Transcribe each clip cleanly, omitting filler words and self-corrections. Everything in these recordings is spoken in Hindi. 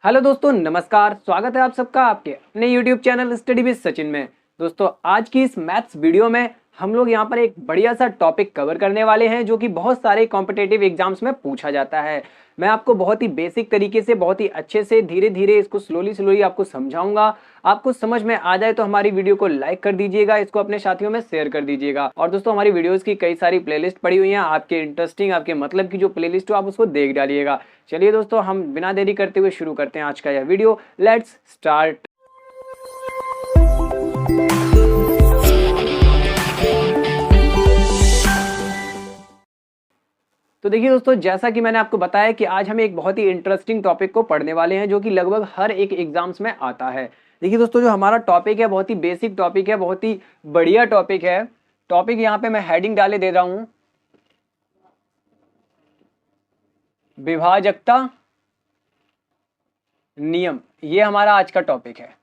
हेलो दोस्तों, नमस्कार। स्वागत है आप सबका आपके अपने YouTube channel study with Sachin में। दोस्तों, आज की इस मैथ्स वीडियो में हम लोग यहाँ पर एक बढ़िया सा टॉपिक कवर करने वाले हैं जो कि बहुत सारे कॉम्पिटिटिव एग्जाम्स में पूछा जाता है। मैं आपको बहुत ही बेसिक तरीके से, बहुत ही अच्छे से, धीरे धीरे इसको स्लोली आपको समझाऊंगा। आपको समझ में आ जाए तो हमारी वीडियो को लाइक कर दीजिएगा, इसको अपने साथियों में शेयर कर दीजिएगा। और दोस्तों, हमारी वीडियोस की कई सारी प्लेलिस्ट पड़ी हुई हैं, आपके इंटरेस्टिंग, आपके मतलब की जो प्लेलिस्ट हो आप उसको देख डालिएगा। चलिए दोस्तों, हम बिना देरी करते हुए शुरू करते हैं आज का यह वीडियो। Let's start. तो देखिए दोस्तों, जैसा कि मैंने आपको बताया कि आज हम एक बहुत ही इंटरेस्टिंग टॉपिक को पढ़ने वाले हैं जो कि लगभग हर एक एग्जाम्स में आता है। देखिए दोस्तों, जो हमारा टॉपिक है बहुत ही बेसिक टॉपिक है, बहुत ही बढ़िया टॉपिक है। टॉपिक यहाँ पे मैं हेडिंग डाले दे रहा हूं, विभाजकता नियम। ये हमारा आज का टॉपिक है,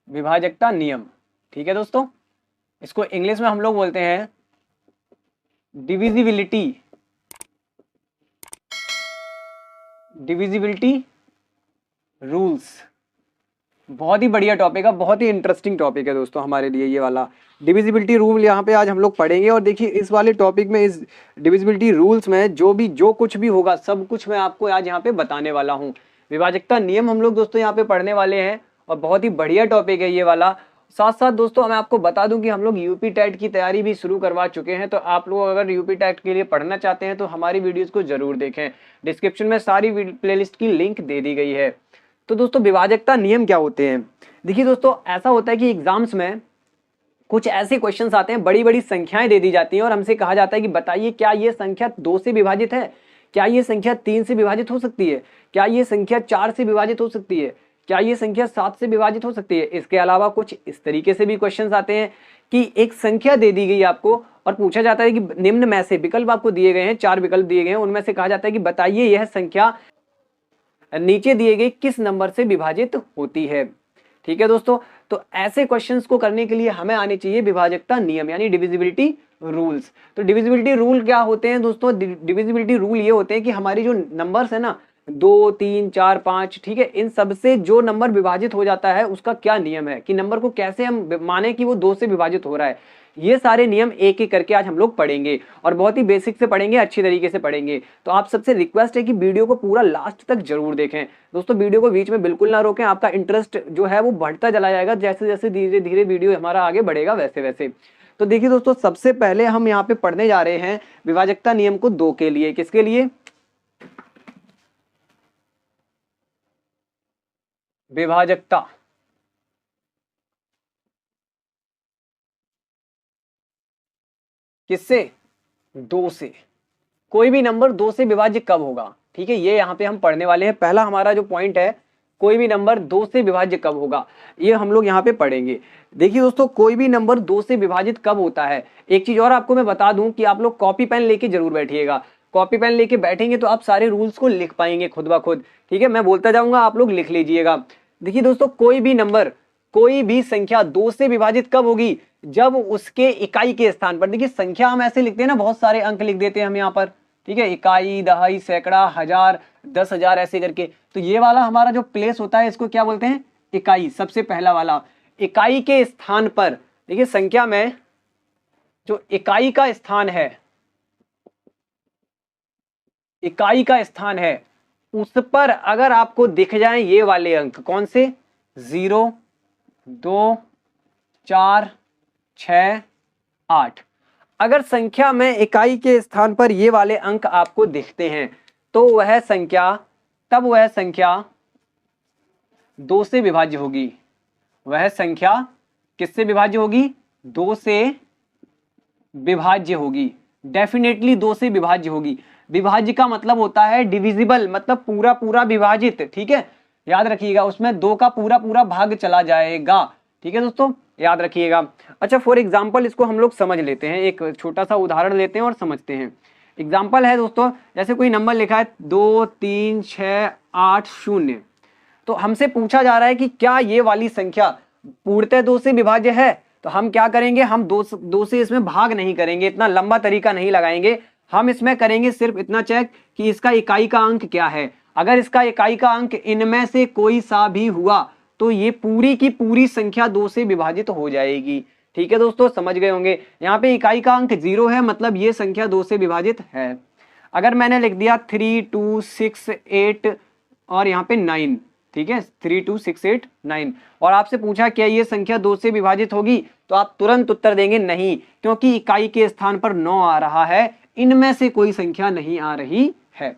विभाजकता नियम। ठीक है दोस्तों, इसको इंग्लिश में हम लोग बोलते हैं डिविजिबिलिटी रूल्स। बहुत ही बढ़िया टॉपिक है, बहुत ही इंटरेस्टिंग टॉपिक है दोस्तों हमारे लिए ये वाला डिविजिबिलिटी रूल। यहाँ पे आज हम लोग पढ़ेंगे और देखिए इस वाले टॉपिक में, इस डिविजिबिलिटी रूल्स में जो कुछ भी होगा सब कुछ मैं आपको आज यहाँ पे बताने वाला हूँ। विभाजकता नियम हम लोग दोस्तों यहाँ पे पढ़ने वाले हैं और बहुत ही बढ़िया टॉपिक है ये वाला। साथ साथ दोस्तों मैं आपको बता दूं कि हम लोग यूपी टेट की तैयारी भी शुरू करवा चुके हैं, तो आप लोग अगर यूपी टेट के लिए पढ़ना चाहते हैं तो हमारी वीडियोस को जरूर देखें। डिस्क्रिप्शन में सारी प्लेलिस्ट की लिंक दे दी गई है। तो दोस्तों, विभाजकता नियम क्या होते हैं? देखिए दोस्तों, ऐसा होता है कि एग्जाम्स में कुछ ऐसे क्वेश्चंस आते हैं, बड़ी बड़ी संख्याएं दे दी जाती हैं और हमसे कहा जाता है कि बताइए क्या ये संख्या 2 से विभाजित है, क्या ये संख्या 3 से विभाजित हो सकती है, क्या ये संख्या 4 से विभाजित हो सकती है, क्या ये संख्या 7 से विभाजित हो सकती है। इसके अलावा कुछ इस तरीके से भी क्वेश्चंस आते हैं कि एक संख्या दे दी गई आपको और पूछा जाता है कि निम्न में से, विकल्प आपको दिए गए हैं, 4 विकल्प दिए गए हैं, उनमें से कहा जाता है कि बताइए यह संख्या नीचे दिए गए किस नंबर से विभाजित होती है। ठीक है दोस्तों, तो ऐसे क्वेश्चंस को करने के लिए हमें आने चाहिए विभाजकता नियम यानी डिविजिबिलिटी रूल्स। तो डिविजिबिलिटी रूल क्या होते हैं दोस्तों? डिविजिबिलिटी रूल ये होते हैं कि हमारी जो नंबर्स है ना, 2, 3, 4, 5, ठीक है, इन सब से जो नंबर विभाजित हो जाता है उसका क्या नियम है, कि नंबर को कैसे हम माने कि वो 2 से विभाजित हो रहा है। ये सारे नियम एक एक करके आज हम लोग पढ़ेंगे और बहुत ही बेसिक से पढ़ेंगे, अच्छी तरीके से पढ़ेंगे। तो आप सबसे रिक्वेस्ट है कि वीडियो को पूरा लास्ट तक जरूर देखें दोस्तों। वीडियो को बीच में बिल्कुल ना रोकें, आपका इंटरेस्ट जो है वो बढ़ता चला जाएगा जैसे जैसे धीरे धीरे वीडियो हमारा आगे बढ़ेगा वैसे वैसे। तो देखिए दोस्तों, सबसे पहले हम यहाँ पे पढ़ने जा रहे हैं विभाजकता नियम को 2 के लिए। किसके लिए? विभाजकता। किससे? 2 से। कोई भी नंबर 2 से विभाज्य कब होगा, ठीक है, ये यहाँ पे हम पढ़ने वाले हैं। पहला हमारा जो पॉइंट है, कोई भी नंबर 2 से विभाज्य कब होगा, ये हम लोग यहाँ पे पढ़ेंगे। देखिए दोस्तों, कोई भी नंबर 2 से विभाजित कब होता है। एक चीज और आपको मैं बता दूं कि आप लोग कॉपी पेन लेके जरूर बैठिएगा। कॉपी पेन लेके बैठेंगे तो आप सारे रूल्स को लिख पाएंगे खुद ब खुद। ठीक है, मैं बोलता जाऊंगा, आप लोग लिख लीजिएगा। देखिए दोस्तों, कोई भी नंबर, कोई भी संख्या 2 से विभाजित कब होगी? जब उसके इकाई के स्थान पर, देखिए संख्या हम ऐसे लिखते हैं ना, बहुत सारे अंक लिख देते हैं हम यहाँ पर, ठीक है, इकाई, दहाई, सैकड़ा, हजार, 10,000 ऐसे करके। तो ये वाला हमारा जो प्लेस होता है इसको क्या बोलते हैं? इकाई। सबसे पहला वाला इकाई के स्थान पर, देखिए संख्या में जो इकाई का स्थान है, इकाई का स्थान है, उस पर अगर आपको दिख जाए ये वाले अंक, कौन से? 0, 2, 4, 6, 8। अगर संख्या में इकाई के स्थान पर ये वाले अंक आपको दिखते हैं तो वह संख्या, तब वह संख्या 2 से विभाज्य होगी। वह संख्या किससे विभाज्य होगी? 2 से विभाज्य होगी, डेफिनेटली 2 से विभाज्य होगी। विभाज्य का मतलब होता है डिविजिबल, मतलब पूरा पूरा विभाजित। ठीक है, याद रखिएगा, उसमें 2 का पूरा पूरा भाग चला जाएगा। ठीक है दोस्तों, याद रखिएगा। अच्छा, फॉर एग्जाम्पल इसको हम लोग समझ लेते हैं, एक छोटा सा उदाहरण लेते हैं और समझते हैं। एग्जाम्पल है दोस्तों, जैसे कोई नंबर लिखा है 2, 3, 6, 8, 0। तो हमसे पूछा जा रहा है कि क्या ये वाली संख्या पूर्णतः 2 से विभाज्य है। तो हम क्या करेंगे, हम 2 से इसमें भाग नहीं करेंगे, इतना लंबा तरीका नहीं लगाएंगे। हम इसमें करेंगे सिर्फ इतना चेक कि इसका इकाई का अंक क्या है। अगर इसका इकाई का अंक इनमें से कोई सा भी हुआ तो ये पूरी की पूरी संख्या 2 से विभाजित हो जाएगी। ठीक है दोस्तों, समझ गए होंगे। यहाँ पे इकाई का अंक 0 है, मतलब ये संख्या 2 से विभाजित है। अगर मैंने लिख दिया 3 2 6 8 और यहाँ पे 9, ठीक है, 3 2 6 8 9, और आपसे पूछा क्या ये संख्या 2 से विभाजित होगी, तो आप तुरंत उत्तर देंगे नहीं, क्योंकि इकाई के स्थान पर 9 आ रहा है, इनमें से कोई संख्या नहीं आ रही है।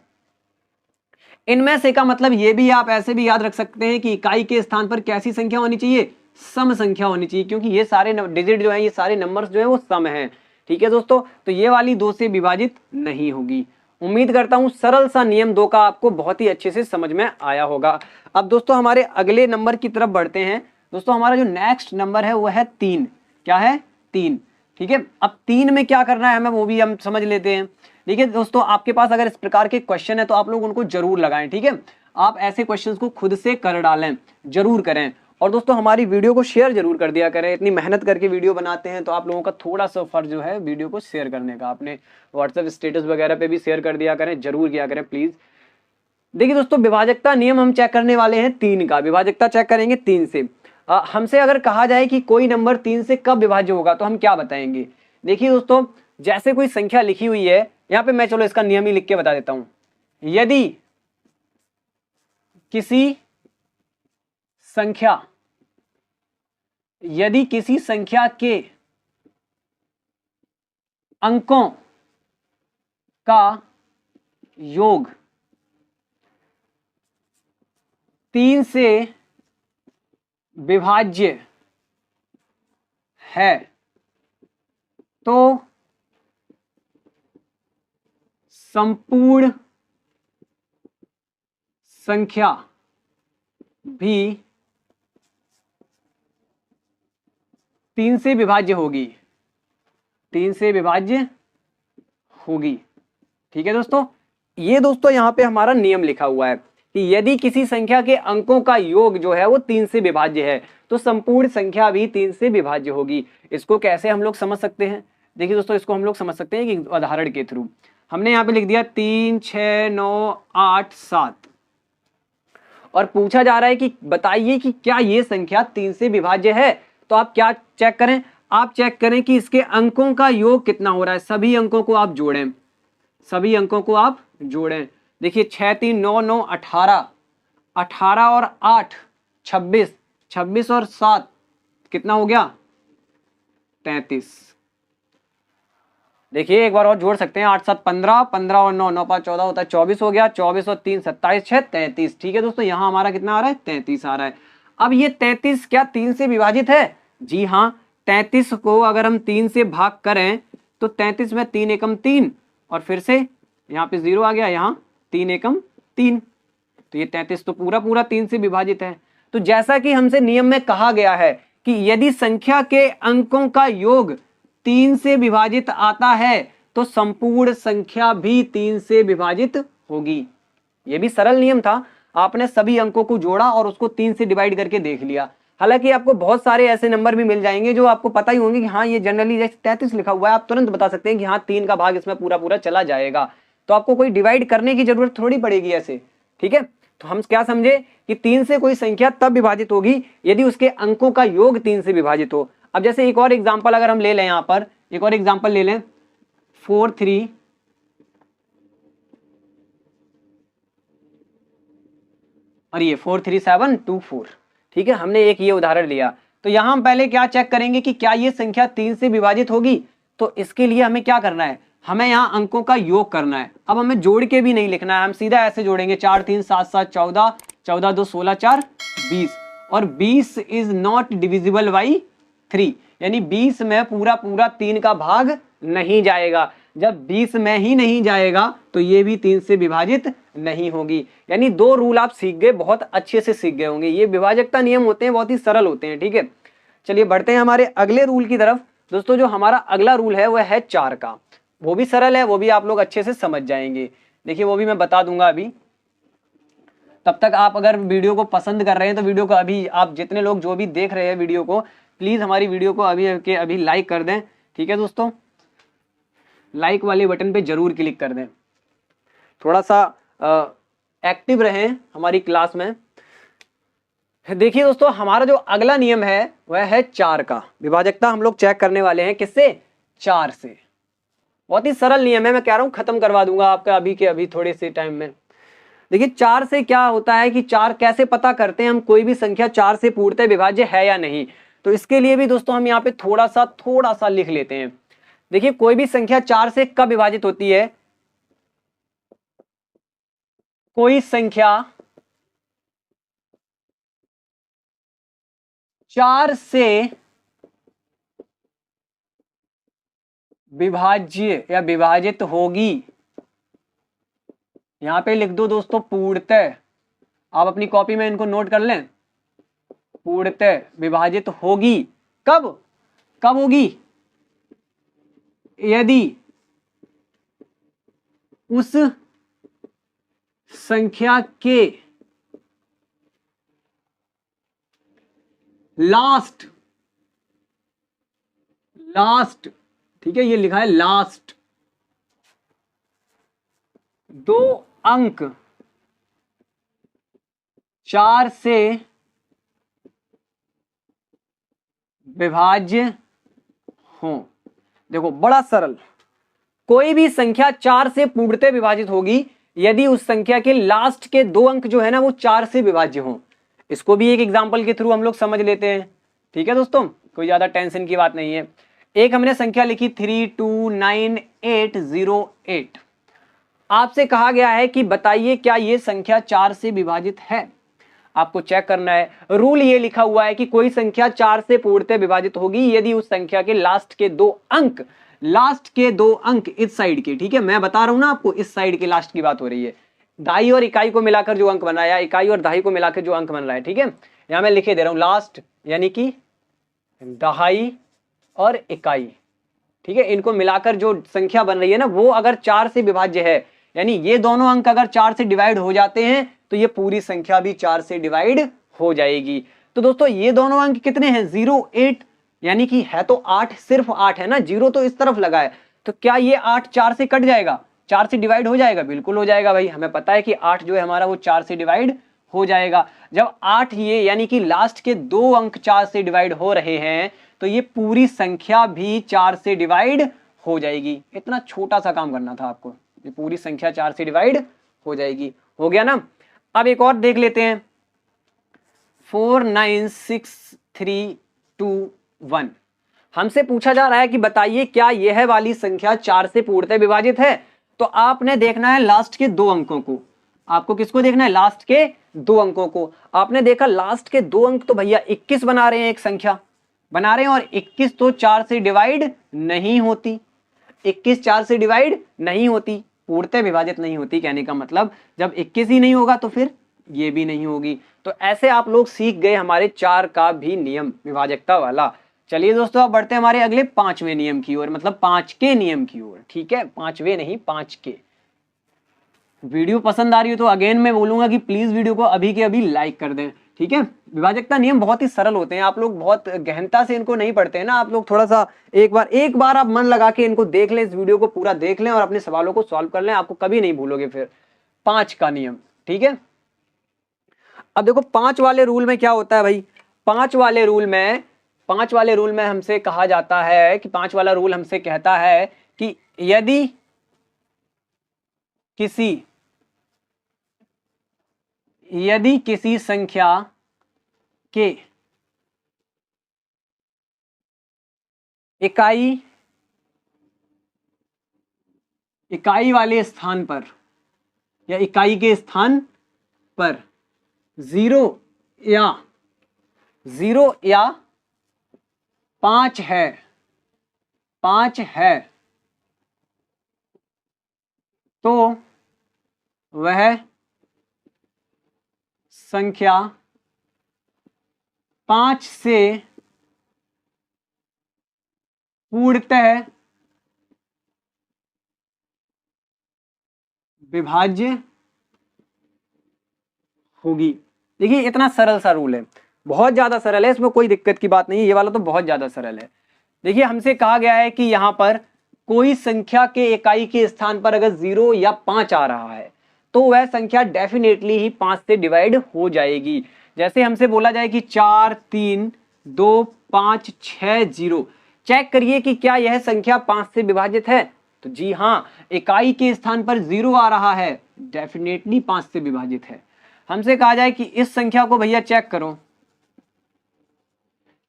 इनमें से का मतलब ये भी आप ऐसे भी याद रख सकते हैं कि इकाई के स्थान पर कैसी संख्या होनी चाहिए, सम संख्या होनी चाहिए, क्योंकि ये सारे डिजिट जो है, ये सारे नंबर्स जो है वो सम है। ठीक है दोस्तों, तो ये वाली 2 से विभाजित नहीं होगी। उम्मीद करता हूं सरल सा नियम 2 का आपको बहुत ही अच्छे से समझ में आया होगा। अब दोस्तों हमारे अगले नंबर की तरफ बढ़ते हैं। दोस्तों हमारा जो नेक्स्ट नंबर है वो है 3। क्या है? 3। ठीक है, अब 3 में क्या करना है हमें वो भी हम समझ लेते हैं। देखिए दोस्तों, आपके पास अगर इस प्रकार के क्वेश्चन है तो आप लोग उनको जरूर लगाएं। ठीक है, आप ऐसे क्वेश्चंस को खुद से कर डालें, जरूर करें। और दोस्तों हमारी वीडियो को शेयर जरूर कर दिया करें। इतनी मेहनत करके वीडियो बनाते हैं तो आप लोगों का थोड़ा सा फर्ज जो है वीडियो को शेयर करने का। अपने व्हाट्सएप स्टेटस वगैरह पे भी शेयर कर दिया करें, जरूर किया करें प्लीज। देखिए दोस्तों, विभाजकता नियम हम चेक करने वाले हैं 3 का। विभाजकता चेक करेंगे 3 से। हमसे अगर कहा जाए कि कोई नंबर 3 से कब विभाज्य होगा तो हम क्या बताएंगे। देखिए दोस्तों, जैसे कोई संख्या लिखी हुई है यहाँ पे, मैं चलो इसका नियम ही लिख के बता देता हूं। यदि किसी संख्या के अंकों का योग 3 से विभाज्य है तो संपूर्ण संख्या भी 3 से विभाज्य होगी। 3 से विभाज्य होगी। ठीक है दोस्तों, ये दोस्तों यहां पे हमारा नियम लिखा हुआ है कि यदि किसी संख्या के अंकों का योग जो है वो 3 से विभाज्य है तो संपूर्ण संख्या भी 3 से विभाज्य होगी। इसको कैसे हम लोग समझ सकते हैं? देखिए दोस्तों, इसको हम लोग समझ सकते हैं कि उदाहरण के थ्रू। हमने यहाँ पे लिख दिया 3 6 9 8 7 और पूछा जा रहा है कि बताइए कि क्या ये संख्या 3 से विभाज्य है। तो आप क्या चेक करें? आप चेक करें कि इसके अंकों का योग कितना हो रहा है। सभी अंकों को आप जोड़ें, सभी अंकों को आप जोड़ें। देखिए 6 3 9 9 18, 18 और 8 26, 26 और 7 कितना हो गया? 33। देखिए एक बार और जोड़ सकते हैं, 8 7 15, 15 और 9 9 5 14 होता है 24 हो गया, 24 और 3 27 6 33। ठीक है दोस्तों, यहां हमारा कितना आ रहा है? 33 आ रहा है। अब ये 33 क्या 3 से विभाजित है? जी हाँ, 33 को अगर हम 3 से भाग करें तो 33 में 3 एकम 3 और फिर से यहाँ पे 0 आ गया, यहाँ 3 एकम 3, तो ये 33 तो पूरा पूरा 3 से विभाजित है। तो जैसा कि हमसे नियम में कहा गया है कि यदि संख्या के अंकों का योग 3 से विभाजित आता है तो संपूर्ण संख्या भी 3 से विभाजित होगी। यह भी सरल नियम था, आपने सभी अंकों को जोड़ा और उसको 3 से डिवाइड करके देख लिया। हालांकि आपको बहुत सारे ऐसे नंबर भी मिल जाएंगे जो आपको पता ही होंगे कि हाँ ये जनरली जैसे 33 लिखा हुआ है, आप तुरंत बता सकते हैं कि हाँ 3 का भाग इसमें पूरा पूरा चला जाएगा, तो आपको कोई डिवाइड करने की जरूरत थोड़ी पड़ेगी ऐसे। ठीक है, तो हम क्या समझे कि 3 से कोई संख्या तब विभाजित होगी यदि उसके अंकों का योग 3 से विभाजित हो। अब जैसे एक और एग्जांपल अगर हम ले लें, यहाँ पर एक और एग्जांपल ले लें, 4 3 और ये 4 3 7 2 4। ठीक है, हमने एक ये उदाहरण लिया। तो यहां हम पहले क्या चेक करेंगे कि क्या ये संख्या 3 से विभाजित होगी। तो इसके लिए हमें क्या करना है, हमें यहाँ अंकों का योग करना है। अब हमें जोड़ के भी नहीं लिखना है, हम सीधा ऐसे जोड़ेंगे 4 3 7 7 14, 14 2 16 4 20 और 20 इज नॉट डिविजिबल बाई 3, यानी 20 में पूरा पूरा 3 का भाग नहीं जाएगा। जब 20 में ही नहीं जाएगा तो ये भी 3 से विभाजित नहीं होगी। यानी 2 रूल आप सीख गए, बहुत अच्छे से सीख गए होंगे। ये विभाजकता नियम होते हैं, बहुत ही सरल होते हैं। ठीक है, चलिए बढ़ते हैं हमारे अगले रूल की तरफ। दोस्तों जो हमारा अगला रूल है वह है 4 का। वो भी सरल है, वो भी आप लोग अच्छे से समझ जाएंगे। देखिए वो भी मैं बता दूंगा अभी। तब तक आप अगर वीडियो को पसंद कर रहे हैं तो वीडियो को अभी, आप जितने लोग जो भी देख रहे हैं वीडियो को, प्लीज हमारी वीडियो को अभी के अभी लाइक कर दें। ठीक है दोस्तों, लाइक वाले बटन पे जरूर क्लिक कर दें। थोड़ा सा एक्टिव रहें हमारी क्लास में। देखिए दोस्तों, हमारा जो अगला नियम है वह है 4 का। विभाजकता हम लोग चेक करने वाले हैं किससे? 4 से। बहुत ही सरल नियम है, मैं कह रहा हूं खत्म करवा दूंगा आपका अभी के अभी थोड़े से टाइम में। देखिए 4 से क्या होता है कि 4 कैसे पता करते हैं हम कोई भी संख्या 4 से पूर्णतः विभाज्य है या नहीं। तो इसके लिए भी दोस्तों हम यहाँ पे थोड़ा सा लिख लेते हैं। देखिए कोई भी संख्या 4 से कब विभाजित होती है? कोई संख्या 4 से विभाज्य या विभाजित होगी, यहां पे लिख दो दोस्तों पूर्णतः। आप अपनी कॉपी में इनको नोट कर लें। पूर्णतः विभाजित होगी कब? कब होगी? यदि उस संख्या के लास्ट, ठीक है, ये लिखा है लास्ट 2 अंक 4 से विभाज्य हो। देखो बड़ा सरल, कोई भी संख्या 4 से पूर्णतः विभाजित होगी यदि उस संख्या के लास्ट के 2 अंक जो है ना वो 4 से विभाज्य हो। इसको भी एक एग्जांपल के थ्रू हम लोग समझ लेते हैं। ठीक है दोस्तों, कोई ज्यादा टेंशन की बात नहीं है। एक हमने संख्या लिखी 329808। आपसे कहा गया है कि बताइए क्या यह संख्या 4 से विभाजित है। आपको चेक करना है। रूल ये लिखा हुआ है कि कोई संख्या 4 से पूर्णतः विभाजित होगी यदि उस संख्या के लास्ट के 2 अंक इस साइड के, ठीक है, मैं बता रहा हूं ना आपको, इस साइड के लास्ट की बात हो रही है। दहाई और इकाई को मिलाकर जो अंक बन रहा है, इकाई और दहाई को मिलाकर जो अंक बन रहा है, ठीक है, यहां मैं लिखे दे रहा हूं लास्ट, यानी कि दहाई और इकाई, ठीक है, इनको मिलाकर जो संख्या बन रही है ना वो अगर 4 से विभाज्य है, यानी ये दोनों अंक अगर 4 से डिवाइड हो जाते हैं तो ये पूरी संख्या भी 4 से डिवाइड हो जाएगी। तो दोस्तों ये दोनों अंक कितने हैं? 0 8, यानी कि है तो 8, सिर्फ 8 है ना, 0 तो इस तरफ लगा है। तो क्या ये 8 4 से कट जाएगा, 4 से डिवाइड हो जाएगा? बिल्कुल हो जाएगा भाई, हमें पता है कि 8 जो है हमारा वो 4 से डिवाइड हो जाएगा। जब 8 ये यानी कि लास्ट के 2 अंक 4 से डिवाइड हो रहे हैं तो ये पूरी संख्या भी 4 से डिवाइड हो जाएगी। इतना छोटा सा काम करना था आपको, ये पूरी संख्या 4 से डिवाइड हो जाएगी। हो गया ना। अब एक और देख लेते हैं, 49631। हमसे पूछा जा रहा है कि बताइए क्या यह वाली संख्या 4 से पूर्णतः विभाजित है। तो आपने देखना है लास्ट के 2 अंकों को। आपको किसको देखना है? लास्ट के 2 अंकों को। आपने देखा लास्ट के 2 अंक तो भैया 21 बना रहे हैं, एक संख्या बना रहे हैं, और 21 तो 4 से डिवाइड नहीं होती। 21 4 से डिवाइड नहीं होती, पूर्णतः विभाजित नहीं होती। कहने का मतलब जब 21 ही नहीं होगा तो फिर ये भी नहीं होगी। तो ऐसे आप लोग सीख गए हमारे 4 का भी नियम, विभाजकता वाला। चलिए दोस्तों अब बढ़ते हैं हमारे अगले 5वें नियम की ओर, मतलब 5 के नियम की ओर। ठीक है, 5वें नहीं 5 के। वीडियो पसंद आ रही हो तो अगेन मैं बोलूंगा कि प्लीज वीडियो को अभी के अभी लाइक कर दें। ठीक है, विभाजकता नियम बहुत ही सरल होते हैं, आप लोग बहुत गहनता से इनको नहीं पढ़ते हैं ना। आप लोग थोड़ा सा एक बार आप मन लगा के इनको देख लें, इस वीडियो को पूरा देख लें और अपने सवालों को सॉल्व कर लें, आपको कभी नहीं भूलोगे फिर। 5 का नियम, ठीक है। अब देखो 5 वाले रूल में क्या होता है भाई। 5 वाले रूल में हमसे कहा जाता है कि 5 वाला रूल हमसे कहता है कि यदि किसी संख्या के इकाई वाले स्थान पर या इकाई के स्थान पर 0 या 5 है तो वह संख्या 5 से पूर्णतः विभाज्य होगी। देखिए इतना सरल सा रूल है, बहुत ज्यादा सरल है, इसमें कोई दिक्कत की बात नहीं है। ये वाला तो बहुत ज्यादा सरल है। देखिए हमसे कहा गया है कि यहां पर कोई संख्या के इकाई के स्थान पर अगर 0 या 5 आ रहा है तो वह संख्या डेफिनेटली ही 5 से डिवाइड हो जाएगी। जैसे हमसे बोला जाए कि 4 3 2 5 6 0, चेक करिए कि क्या यह संख्या 5 से विभाजित है। तो जी हाँ, इकाई के स्थान पर 0 आ रहा है, डेफिनेटली 5 से विभाजित है। हमसे कहा जाए कि इस संख्या को भैया चेक करो,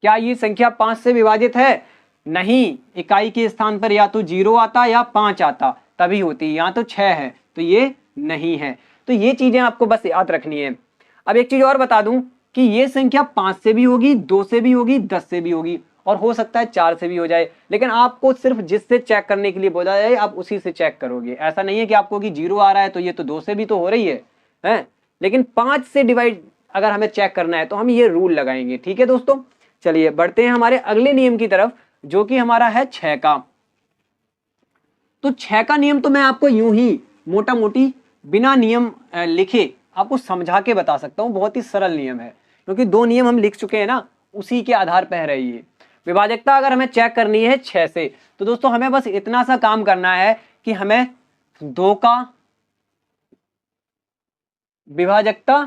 क्या ये संख्या 5 से विभाजित है? नहीं, इकाई के स्थान पर या तो 0 आता या 5 आता तभी होती, यहाँ तो 6 है तो ये नहीं है। तो ये चीजें आपको बस याद रखनी है। अब एक चीज और बता दूं कि ये संख्या 5 से भी होगी, 2 से भी होगी, 10 से भी होगी और हो सकता है 4 से भी हो जाए, लेकिन आपको सिर्फ जिससे चेक करने के लिए बोला जाए आप उसी से चेक करोगे। ऐसा नहीं है कि आपको कि 0 आ रहा है तो ये तो 2 से भी तो हो रही है? लेकिन 5 से डिवाइड अगर हमें चेक करना है तो हम ये रूल लगाएंगे। ठीक है दोस्तों, चलिए बढ़ते हैं हमारे अगले नियम की तरफ, जो कि हमारा है 6 का। तो 6 का नियम तो मैं आपको यूं ही मोटा मोटी बिना नियम लिखे आपको समझा के बता सकता हूं। बहुत ही सरल नियम है, क्योंकि 2 नियम हम लिख चुके हैं ना, उसी के आधार पर है ये। विभाजकता अगर हमें चेक करनी है 6 से, तो दोस्तों हमें बस इतना सा काम करना है कि हमें 2 का विभाजकता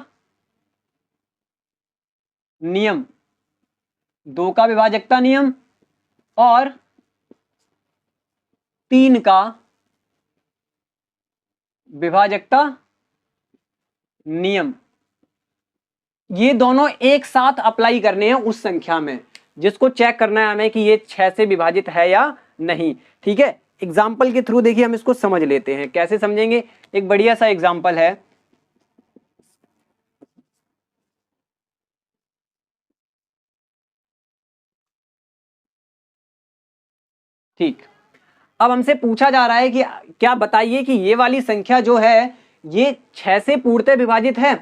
नियम, 2 का विभाजकता नियम और 3 का विभाजकता नियम, ये दोनों एक साथ अप्लाई करने हैं उस संख्या में जिसको चेक करना है हमें कि ये 6 से विभाजित है या नहीं। ठीक है, एग्जाम्पल के थ्रू देखिए हम इसको समझ लेते हैं। कैसे समझेंगे? एक बढ़िया सा एग्जाम्पल है। ठीक, अब हमसे पूछा जा रहा है कि क्या बताइए कि ये वाली संख्या जो है ये 6 से पूर्णतः विभाजित है,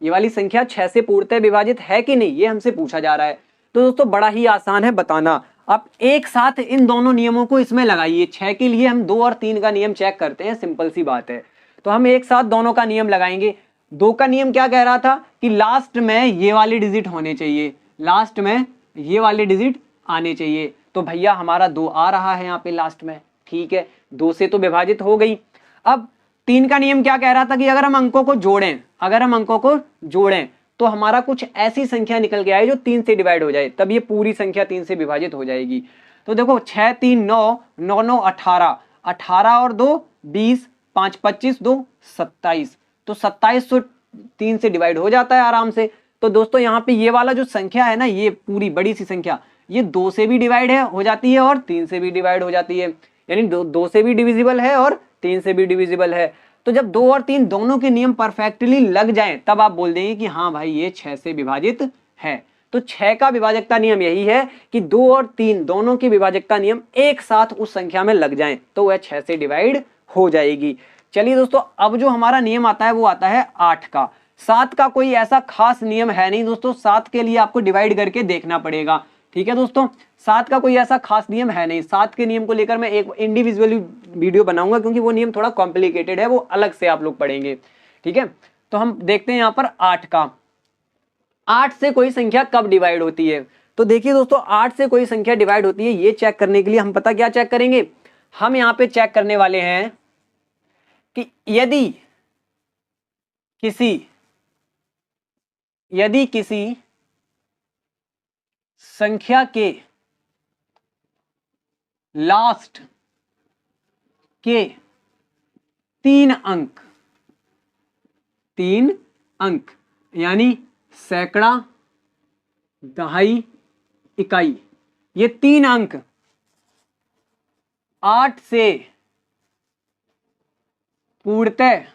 ये वाली संख्या 6 से पूर्णतः विभाजित है कि नहीं, ये हमसे पूछा जा रहा है। तो दोस्तों बड़ा ही आसान है बताना। आप एक साथ इन दोनों नियमों को इसमें लगाइए। 6 के लिए हम 2 और 3 का नियम चेक करते हैं, सिंपल सी बात है। तो हम एक साथ दोनों का नियम लगाएंगे। 2 का नियम क्या कह रहा था कि लास्ट में ये वाले डिजिट होने चाहिए, लास्ट में ये वाले डिजिट आने चाहिए। तो भैया हमारा 2 आ रहा है यहाँ पे लास्ट में। ठीक है, 2 से तो विभाजित हो गई। अब 3 का नियम क्या कह रहा था कि अगर हम अंकों को जोड़ें, अगर हम अंकों को जोड़ें तो हमारा कुछ ऐसी संख्या निकल के आए जो 3 से डिवाइड हो जाए, तब ये पूरी संख्या 3 से विभाजित हो जाएगी। तो देखो 6 3 9, 9 9 18, 18 और 2 20, 5 25, 2 27, तो 27 तो 3 से डिवाइड हो जाता है आराम से। तो दोस्तों यहाँ पे ये वाला जो संख्या है ना, ये पूरी बड़ी सी संख्या, ये 2 से भी डिवाइड हो जाती है और 3 से भी डिवाइड हो जाती है, यानी 2 से भी डिविजिबल है और 3 से भी डिविजिबल है। तो जब 2 और 3 दोनों के नियम परफेक्टली लग जाएं, तब आप बोल देंगे कि हाँ भाई ये 6 से विभाजित है। तो 6 का विभाजकता नियम यही है कि 2 और 3 दोनों के विभाजकता नियम एक साथ उस संख्या में लग जाएं तो वह 6 से डिवाइड हो जाएगी। चलिए दोस्तों, अब जो हमारा नियम आता है वो आता है 8 का। 7 का कोई ऐसा खास नियम है नहीं दोस्तों, 7 के लिए आपको डिवाइड करके देखना पड़ेगा। ठीक है दोस्तों, 7 का कोई ऐसा खास नियम है नहीं। 7 के नियम को लेकर मैं एक इंडिविजुअली वीडियो बनाऊंगा, क्योंकि वो नियम थोड़ा कॉम्प्लिकेटेड है, वो अलग से आप लोग पढ़ेंगे। ठीक है, तो हम देखते हैं यहाँ पर 8 का। 8 से कोई संख्या कब डिवाइड होती है? तो देखिए दोस्तों, 8 से कोई संख्या डिवाइड होती है, ये चेक करने के लिए हम पता क्या चेक करेंगे? हम यहाँ पे चेक करने वाले हैं कि यदि किसी संख्या के लास्ट के 3 अंक यानी सैकड़ा, दहाई, इकाई, ये 3 अंक 8 से पूर्णतः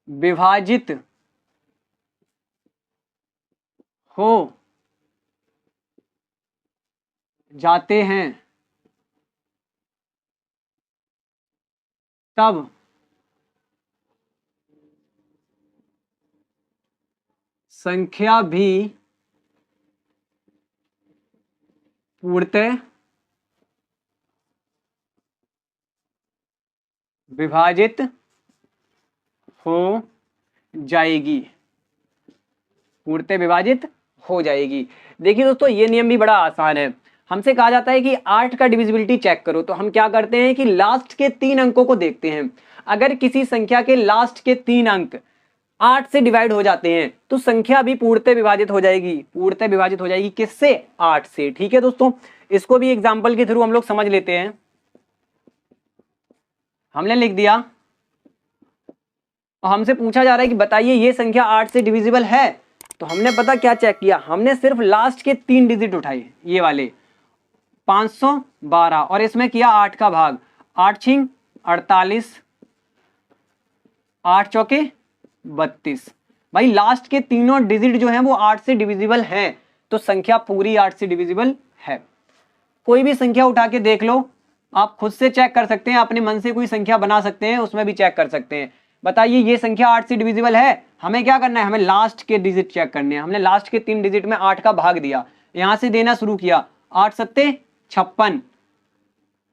विभाजित हो जाते हैं, तब संख्या भी पूर्णतः विभाजित हो जाएगी, पूर्णतः विभाजित हो जाएगी। देखिए दोस्तों, ये नियम भी बड़ा आसान है। हमसे कहा जाता है कि 8 का डिविजिबिलिटी चेक करो, तो हम क्या करते हैं कि लास्ट के 3 अंकों को देखते हैं। अगर किसी संख्या के लास्ट के 3 अंक 8 से डिवाइड हो जाते हैं तो संख्या भी पूर्णतः विभाजित हो जाएगी। पूर्णतः विभाजित हो जाएगी किससे? 8 से। ठीक है दोस्तों, इसको भी एग्जाम्पल के थ्रू हम लोग समझ लेते हैं। हमने लिख दिया और हमसे पूछा जा रहा है कि बताइए ये संख्या 8 से डिविजिबल है। तो हमने पता क्या चेक किया, हमने सिर्फ लास्ट के 3 डिजिट उठाए, ये वाले 512, और इसमें किया 8 का भाग, 8 छिंग 48, 8 चौके 32। भाई लास्ट के तीनों डिजिट जो हैं वो 8 से डिविजिबल हैं, तो संख्या पूरी 8 से डिविजिबल है। कोई भी संख्या उठा के देख लो, आप खुद से चेक कर सकते हैं, अपने मन से कोई संख्या बना सकते हैं, उसमें भी चेक कर सकते हैं। बताइए ये संख्या 8 से डिविजिबल है। हमें क्या करना है, हमें लास्ट के डिजिट चेक करने हैं। हमने लास्ट के 3 डिजिट में 8 का भाग दिया, यहां से देना शुरू किया, 8 सत्ते 56,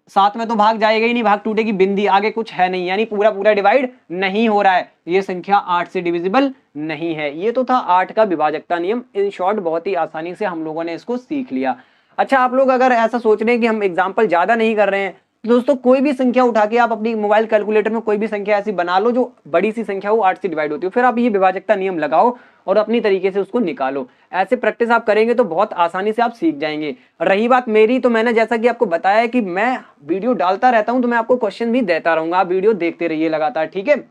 7 में तो भाग जाएगा ही नहीं, भाग टूटेगी बिंदी, आगे कुछ है नहीं, यानी पूरा पूरा डिवाइड नहीं हो रहा है, ये संख्या 8 से डिविजिबल नहीं है। ये तो था 8 का विभाजकता नियम। इन शॉर्ट बहुत ही आसानी से हम लोगों ने इसको सीख लिया। अच्छा, आप लोग अगर ऐसा सोच रहे हैं कि हम एग्जाम्पल ज्यादा नहीं कर रहे हैं, तो दोस्तों कोई भी संख्या उठा के आप अपनी मोबाइल कैलकुलेटर में कोई भी संख्या ऐसी बना लो जो बड़ी सी संख्या हो 8 से डिवाइड होती हो, फिर आप ये विभाजकता नियम लगाओ और अपनी तरीके से उसको निकालो। ऐसे प्रैक्टिस आप करेंगे तो बहुत आसानी से आप सीख जाएंगे। रही बात मेरी, तो मैंने जैसा कि आपको बताया कि मैं वीडियो डालता रहता हूं, तो मैं आपको क्वेश्चन भी देता रहूंगा, आप वीडियो देखते रहिए लगातार। ठीक है,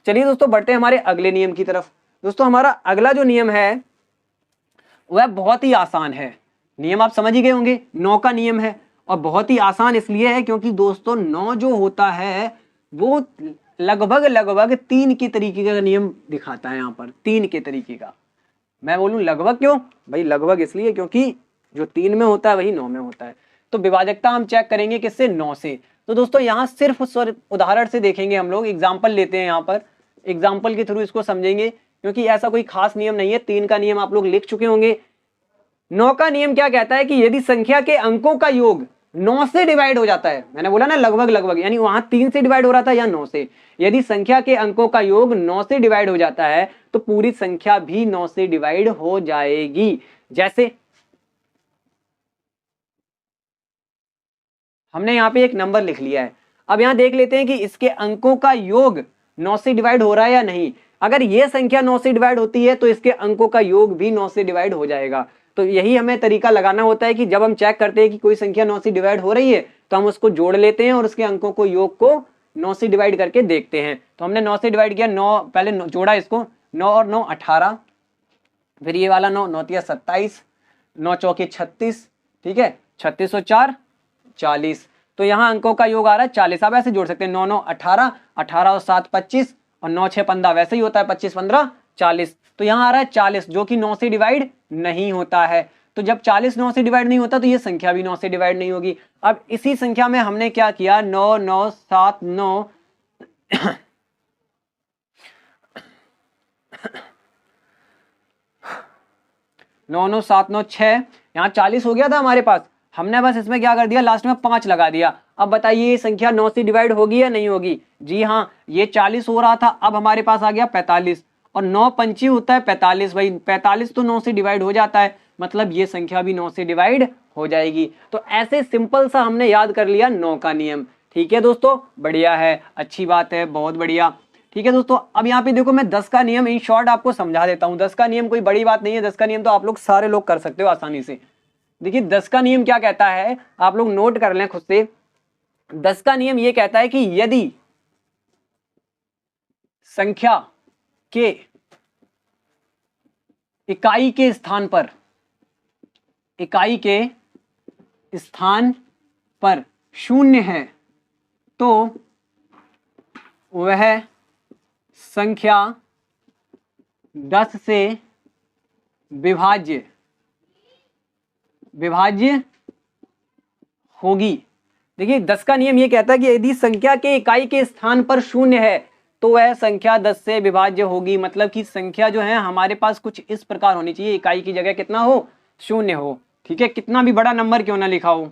चलिए दोस्तों बढ़ते हैं हमारे अगले नियम की तरफ। दोस्तों हमारा अगला जो नियम है वह बहुत ही आसान है। नियम आप समझ ही गए होंगे, 9 का नियम है, और बहुत ही आसान इसलिए है क्योंकि दोस्तों 9 जो होता है वो लगभग 3 के तरीके का नियम दिखाता है। यहाँ पर 3 के तरीके का, मैं बोलूं लगभग, क्यों भाई? लगभग इसलिए क्योंकि जो 3 में होता है वही 9 में होता है। तो विभाजकता हम चेक करेंगे किससे? 9 से। तो दोस्तों यहाँ सिर्फ उदाहरण से देखेंगे, हम लोग एग्जाम्पल लेते हैं, यहाँ पर एग्जाम्पल के थ्रू इसको समझेंगे, क्योंकि ऐसा कोई खास नियम नहीं है। 3 का नियम आप लोग लिख चुके होंगे। 9 का नियम क्या कहता है कि यदि संख्या के अंकों का योग 9 से डिवाइड हो जाता है, मैंने बोला ना लगभग, यानी वहां 3 से डिवाइड हो रहा था या 9 से, यदि संख्या के अंकों का योग 9 से डिवाइड हो जाता है तो पूरी संख्या भी 9 से डिवाइड हो जाएगी। जैसे हमने यहां पे एक नंबर लिख लिया है, अब यहां देख लेते हैं कि इसके अंकों का योग 9 से डिवाइड हो रहा है या नहीं। अगर यह संख्या 9 से डिवाइड होती है तो इसके अंकों का योग भी 9 से डिवाइड हो जाएगा। तो यही हमें तरीका लगाना होता है कि जब हम चेक करते हैं कि कोई संख्या 9 से डिवाइड हो रही है तो हम उसको जोड़ लेते हैं और उसके अंकों को योग को 9 से डिवाइड करके देखते हैं। तो हमने 9 से डिवाइड किया, 9 पहले जोड़ा इसको, 9 और 9 18, फिर ये वाला 9, 9 तिया 27, 9 चौके 36, ठीक है, 36 और 4 40, तो यहाँ अंकों का योग आ रहा है 40। आप ऐसे जोड़ सकते हैं 9 9 18, 18 और 7 25, और 9 6 15, वैसे ही होता है 25 15 40, तो यहाँ आ रहा है 40 जो कि 9 से डिवाइड नहीं होता है। तो जब 40 9 से डिवाइड नहीं होता तो ये संख्या भी 9 से डिवाइड नहीं होगी। अब इसी संख्या में हमने क्या किया, 9 9 7 9 9 9 7 9 6, यहाँ 40 हो गया था हमारे पास, हमने बस इसमें क्या कर दिया, लास्ट में 5 लगा दिया। अब बताइए ये संख्या 9 से डिवाइड होगी या नहीं होगी? जी हाँ, ये 40 हो रहा था, अब हमारे पास आ गया 45, और 9 पंची होता है 45, भाई 45 तो 9 से डिवाइड हो जाता है, मतलब ये संख्या भी 9 से डिवाइड हो जाएगी। तो ऐसे सिंपल सा हमने याद कर लिया 9 का नियम। ठीक है दोस्तों, बढ़िया है, अच्छी बात है, बहुत बढ़िया। ठीक है दोस्तों, अब यहाँ पे देखो मैं 10 का नियम इन शॉर्ट आपको समझा देता हूँ। 10 का नियम कोई बड़ी बात नहीं है, 10 का नियम तो आप लोग सारे लोग कर सकते हो आसानी से। देखिए 10 का नियम क्या कहता है, आप लोग नोट कर लें खुद से। 10 का नियम ये कहता है कि यदि संख्या के इकाई के स्थान पर शून्य है तो वह संख्या 10 से विभाज्य होगी। देखिए 10 का नियम ये कहता है कि यदि संख्या के इकाई के स्थान पर शून्य है तो वह संख्या 10 से विभाज्य होगी। मतलब कि संख्या जो है हमारे पास कुछ इस प्रकार होनी चाहिए, इकाई की जगह कितना हो, शून्य हो। ठीक है, कितना भी बड़ा नंबर क्यों ना लिखा हो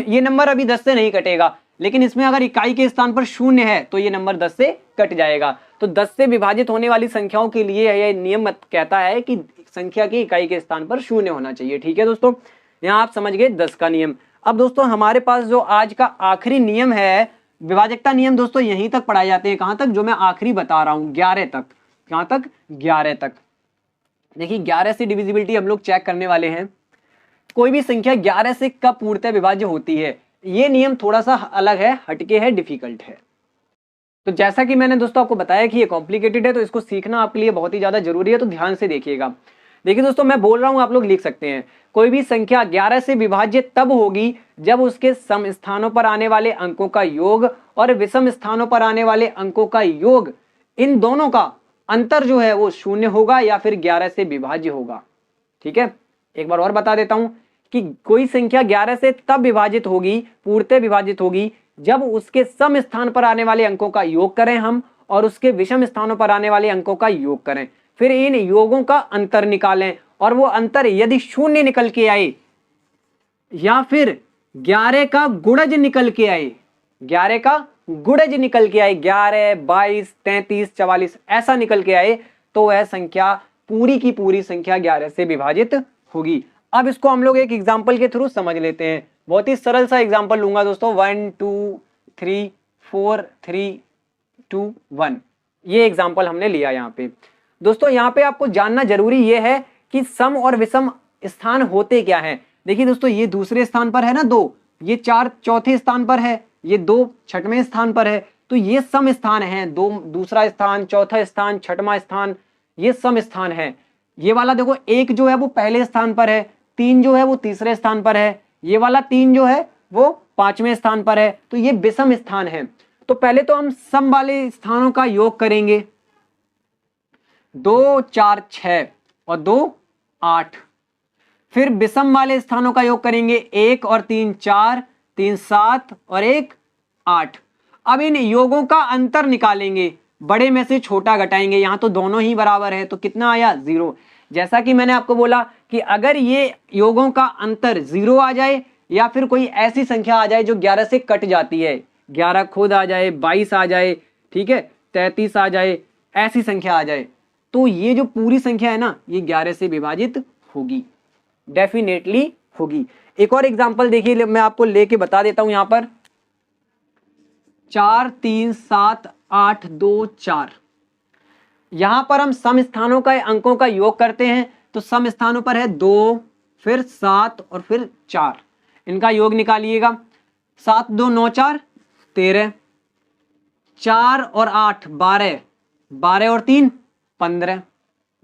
ये नंबर अभी 10 से नहीं कटेगा, लेकिन इसमें अगर इकाई के स्थान पर शून्य है तो ये नंबर 10 से कट जाएगा। तो 10 से विभाजित होने वाली संख्याओं के लिए यह नियम कहता है कि संख्या की इकाई के स्थान पर शून्य होना चाहिए। ठीक है दोस्तों, यहाँ आप समझ गए 10 का नियम। अब दोस्तों हमारे पास जो आज का आखिरी नियम है, विभाजकता नियम दोस्तों यहीं तक पढ़ाए जाते हैं। कहां तक? जो मैं आखिरी बता रहा हूं 11 तक। कहां तक? 11 तक। देखिए 11 से डिविजिबिलिटी हम लोग चेक करने वाले हैं। कोई भी संख्या 11 से कब पूर्णतः विभाज्य होती है, ये नियम थोड़ा सा अलग है, हटके है, डिफिकल्ट है। तो जैसा कि मैंने दोस्तों आपको बताया कि ये कॉम्प्लिकेटेड है, तो इसको सीखना आपके लिए बहुत ही ज्यादा जरूरी है, तो ध्यान से देखिएगा। देखिए दोस्तों मैं बोल रहा हूं, आप लोग लिख सकते हैं। कोई भी संख्या 11 से विभाज्य तब होगी जब उसके सम स्थानों पर आने वाले अंकों का योग और विषम स्थानों पर आने वाले अंकों का योग, इन दोनों का अंतर जो है वो 0 होगा या फिर 11 से विभाज्य होगा। ठीक है, एक बार और बता देता हूं कि कोई संख्या 11 से तब विभाजित होगी, पूर्णतः विभाजित होगी, जब उसके सम स्थान पर आने वाले अंकों का योग करें हम और उसके विषम स्थानों पर आने वाले अंकों का योग करें, फिर इन योगों का अंतर निकालें और वो अंतर यदि 0 निकल के आए या फिर 11 का गुणज निकल के आए, 11 का गुणज निकल के आए, 11, 22, 33, 44 ऐसा निकल के आए, तो वह संख्या पूरी की पूरी संख्या 11 से विभाजित होगी। अब इसको हम लोग एक एग्जाम्पल के थ्रू समझ लेते हैं। बहुत ही सरल सा एग्जाम्पल लूंगा दोस्तों, 1 2 3 4 3 2 1, ये एग्जाम्पल हमने लिया यहाँ पे। दोस्तों यहाँ पे आपको जानना जरूरी ये है कि सम और विषम स्थान होते क्या हैं। देखिए दोस्तों ये दूसरे स्थान पर है ना 2, ये 4 चौथे स्थान पर है, ये 2 छठवें स्थान पर है, तो ये सम स्थान है। 2 दूसरा स्थान, चौथा स्थान, छठवां स्थान, ये सम स्थान है। ये वाला देखो 1 जो है वो पहले स्थान पर है, 3 जो है वो तीसरे स्थान पर है, ये वाला 3 जो है वो 5वें स्थान पर है, तो ये विषम स्थान है। तो पहले तो हम सम वाले स्थानों का योग करेंगे, 2 4 6 और 2 8। फिर विषम वाले स्थानों का योग करेंगे, 1 और 3 4, 3 7 और 1 8। अब इन योगों का अंतर निकालेंगे, बड़े में से छोटा घटाएंगे, यहां तो दोनों ही बराबर है, तो कितना आया? 0। जैसा कि मैंने आपको बोला कि अगर ये योगों का अंतर 0 आ जाए या फिर कोई ऐसी संख्या आ जाए जो 11 से कट जाती है, 11 खुद आ जाए, 22 आ जाए, ठीक है, 33 आ जाए, ऐसी संख्या आ जाए, तो ये जो पूरी संख्या है ना ये 11 से विभाजित होगी, डेफिनेटली होगी। एक और एग्जांपल देखिए, मैं आपको लेके बता देता हूं। यहां पर 4 3 7 8 2 4, यहां पर हम सम स्थानों का अंकों का योग करते हैं, तो सम स्थानों पर है 2, फिर 7 और फिर 4, इनका योग निकालिएगा। 7 2 9 4 13, 4 और 8 12, 12 और 3 15,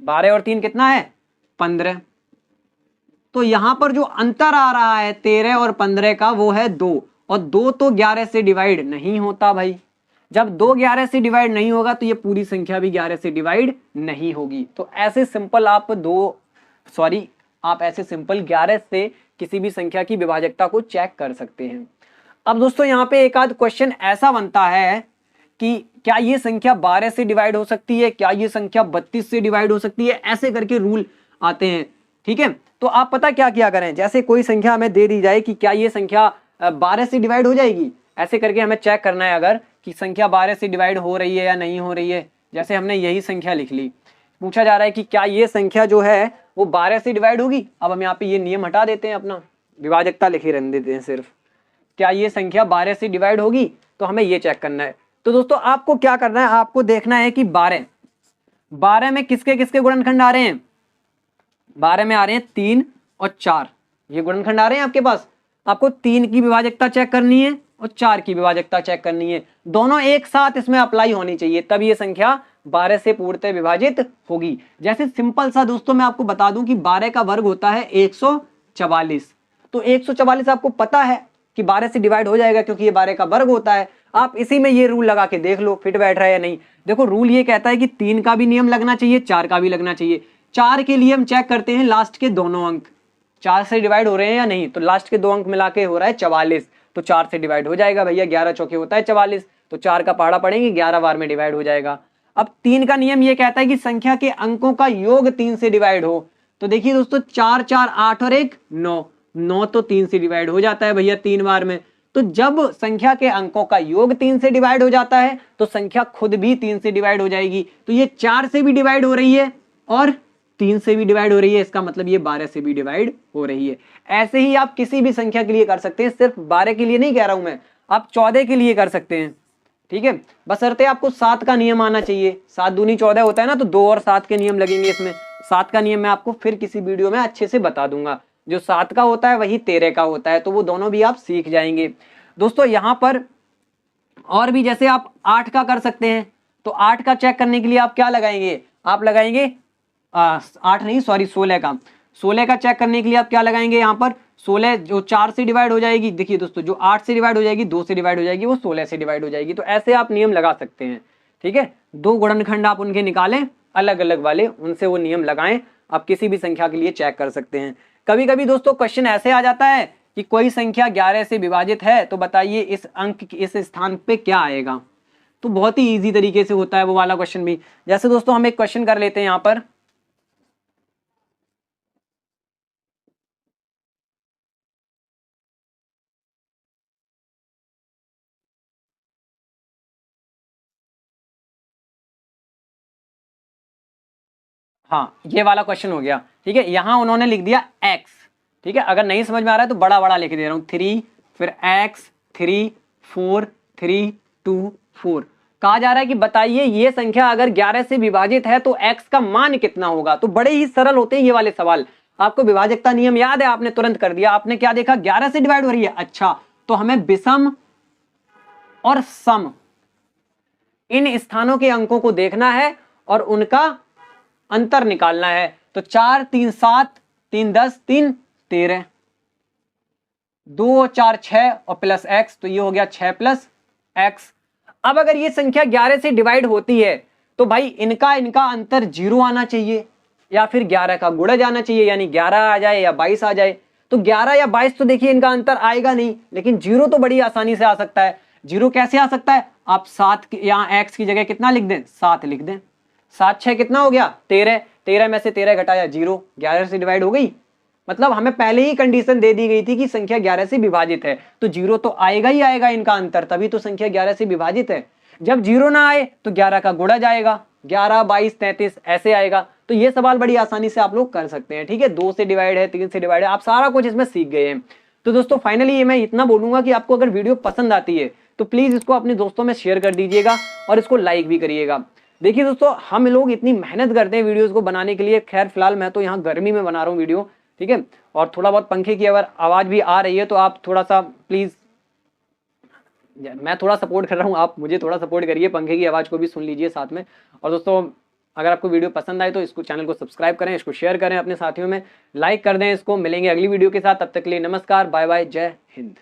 12 और 3 कितना है? 15। तो यहां पर जो अंतर आ रहा है 13 और 15 का वो है 2, और 2 तो 11 से डिवाइड नहीं होता भाई। जब 2 11 से डिवाइड नहीं होगा तो ये पूरी संख्या भी 11 से डिवाइड नहीं होगी। तो ऐसे सिंपल आप ऐसे सिंपल 11 से किसी भी संख्या की विभाजकता को चेक कर सकते हैं। अब दोस्तों यहाँ पे एक आध क्वेश्चन ऐसा बनता है कि क्या ये संख्या 12 से डिवाइड हो सकती है, क्या ये संख्या 32 से डिवाइड हो सकती है, ऐसे करके रूल आते हैं। ठीक है, तो आप पता क्या किया करें, जैसे कोई संख्या हमें दे दी जाए कि क्या ये संख्या 12 से डिवाइड हो जाएगी, ऐसे करके हमें चेक करना है अगर कि संख्या 12 से डिवाइड हो रही है या नहीं हो रही है। जैसे हमने यही संख्या लिख ली, पूछा जा रहा है कि क्या ये संख्या जो है वो 12 से डिवाइड होगी। अब हम यहाँ पे ये नियम हटा देते हैं, अपना विभाजकता लिखे रहने देते हैं सिर्फ, क्या ये संख्या 12 से डिवाइड होगी, तो हमें ये चेक करना है। तो दोस्तों आपको क्या करना है, आपको देखना है कि 12 में किसके किसके गुणनखंड आ रहे हैं। 12 में आ रहे हैं 3 और 4, ये गुणनखंड आ रहे हैं आपके पास। आपको 3 की विभाजकता चेक करनी है और 4 की विभाजकता चेक करनी है, दोनों एक साथ इसमें अप्लाई होनी चाहिए, तब ये संख्या 12 से पूर्णतः विभाजित होगी। जैसे सिंपल सा दोस्तों मैं आपको बता दूं कि 12 का वर्ग होता है 144, तो 144 आपको पता है कि 12 से डिवाइड हो जाएगा क्योंकि ये 12 का वर्ग होता है। आप इसी में ये रूल लगा के देख लो फिट बैठ रहा है या नहीं। देखो रूल ये कहता है कि 3 का भी नियम लगना चाहिए, 4 का भी लगना चाहिए। 4 के लिए हम चेक करते हैं लास्ट के दोनों अंक 4 से डिवाइड हो रहे हैं या नहीं, तो लास्ट के 2 अंक मिला के हो रहा है 44, तो 4 से डिवाइड हो जाएगा भैया, 11 चौके होता है 44, तो 4 का पहाड़ा पड़ेंगे 11 बार में डिवाइड हो जाएगा। अब 3 का नियम ये कहता है कि संख्या के अंकों का योग 3 से डिवाइड हो, तो देखिए दोस्तों 4 4 8 और 1 9, 9 तो 3 से डिवाइड हो जाता है भैया 3 बार में। तो जब संख्या के अंकों का योग 3 से डिवाइड हो जाता है तो संख्या खुद भी 3 से डिवाइड हो जाएगी। तो ये 4 से भी डिवाइड हो रही है और 3 से भी डिवाइड हो रही है, इसका मतलब ये 12 से भी डिवाइड हो रही है। ऐसे ही आप किसी भी संख्या के लिए कर सकते हैं, सिर्फ 12 के लिए नहीं कह रहा हूं मैं, आप 14 के लिए कर सकते हैं, ठीक है। बशर्ते आपको 7 का नियम आना चाहिए, 7 दूनी 14 होता है ना, तो 2 और 7 के नियम लगेंगे इसमें। 7 का नियम मैं आपको फिर किसी वीडियो में अच्छे से बता दूंगा। जो 7 का होता है वही 13 का होता है, तो वो दोनों भी आप सीख जाएंगे। दोस्तों यहाँ पर और भी, जैसे आप 8 का कर सकते हैं, तो 8 का चेक करने के लिए आप क्या लगाएंगे, आप लगाएंगे 8 नहीं सॉरी 16 का। 16 का चेक करने के लिए आप क्या लगाएंगे, यहाँ पर 16 जो 4 से डिवाइड हो जाएगी, देखिए दोस्तों जो 8 से डिवाइड हो जाएगी 2 से डिवाइड हो जाएगी, वो 16 से डिवाइड हो जाएगी। तो ऐसे आप नियम लगा सकते हैं, ठीक है। 2 गुणनखंड आप उनके निकालें अलग अलग वाले, उनसे वो नियम लगाएं, आप किसी भी संख्या के लिए चेक कर सकते हैं। कभी कभी दोस्तों क्वेश्चन ऐसे आ जाता है कि कोई संख्या 11 से विभाजित है, तो बताइए इस अंक इस स्थान पे क्या आएगा। तो बहुत ही इजी तरीके से होता है वो वाला क्वेश्चन भी। जैसे दोस्तों हम एक क्वेश्चन कर लेते हैं यहां पर, हाँ ये वाला क्वेश्चन हो गया, ठीक है। यहां उन्होंने लिख दिया x, ठीक है। अगर नहीं समझ में आ रहा है तो बड़ा बड़ा लिख दे रहा हूं, 3 फिर x 3 4 3 2 4। कहा जा रहा है कि बताइए ये संख्या अगर 11 से विभाजित है तो x का मान कितना होगा। तो बड़े ही सरल होते हैं ये वाले सवाल। आपको विभाजकता नियम याद है, आपने तुरंत कर दिया। आपने क्या देखा, 11 से डिवाइड हो रही है, अच्छा तो हमें विषम और सम इन स्थानों के अंकों को देखना है और उनका अंतर निकालना है। तो 4 3 7 3 10 3 13, 2 4 6 और प्लस x, तो ये हो गया 6 प्लस x। अब अगर ये संख्या 11 से डिवाइड होती है तो भाई इनका अंतर 0 आना चाहिए या फिर 11 का गुणज आना चाहिए, यानी 11 आ जाए या 22 आ जाए। तो 11 या 22 तो देखिए इनका अंतर आएगा नहीं, लेकिन 0 तो बड़ी आसानी से आ सकता है। 0 कैसे आ सकता है, आप 7 यहाँ x की जगह कितना लिख दें, 7 लिख दें। 7 6 कितना हो गया, 13। 13 में से 13 घटाया 0, 11 से डिवाइड हो गई। मतलब हमें पहले ही कंडीशन दे दी गई थी कि संख्या 11 से विभाजित है, तो 0 तो आएगा ही आएगा इनका अंतर, तभी तो संख्या 11 से विभाजित है। जब 0 ना आए तो 11 का गुणा जाएगा, 11 22 33 ऐसे आएगा। तो ये सवाल बड़ी आसानी से आप लोग कर सकते हैं, ठीक है। 2 से डिवाइड है, 3 से डिवाइड है, आप सारा कुछ इसमें सीख गए हैं। तो दोस्तों फाइनली ये मैं इतना बोलूंगा कि आपको अगर वीडियो पसंद आती है तो प्लीज इसको अपने दोस्तों में शेयर कर दीजिएगा और इसको लाइक भी करिएगा। देखिए दोस्तों हम लोग इतनी मेहनत करते हैं वीडियोस को बनाने के लिए। खैर फिलहाल मैं तो यहाँ गर्मी में बना रहा हूँ वीडियो, ठीक है। और थोड़ा बहुत पंखे की अगर आवाज भी आ रही है तो आप थोड़ा सा प्लीज, मैं थोड़ा सपोर्ट कर रहा हूँ, आप मुझे थोड़ा सपोर्ट करिए, पंखे की आवाज को भी सुन लीजिए साथ में। और दोस्तों अगर आपको वीडियो पसंद आए तो इसको चैनल को सब्सक्राइब करें, इसको शेयर करें अपने साथियों में, लाइक कर दें इसको। मिलेंगे अगली वीडियो के साथ, तब तक के लिए नमस्कार, बाय बाय, जय हिंद।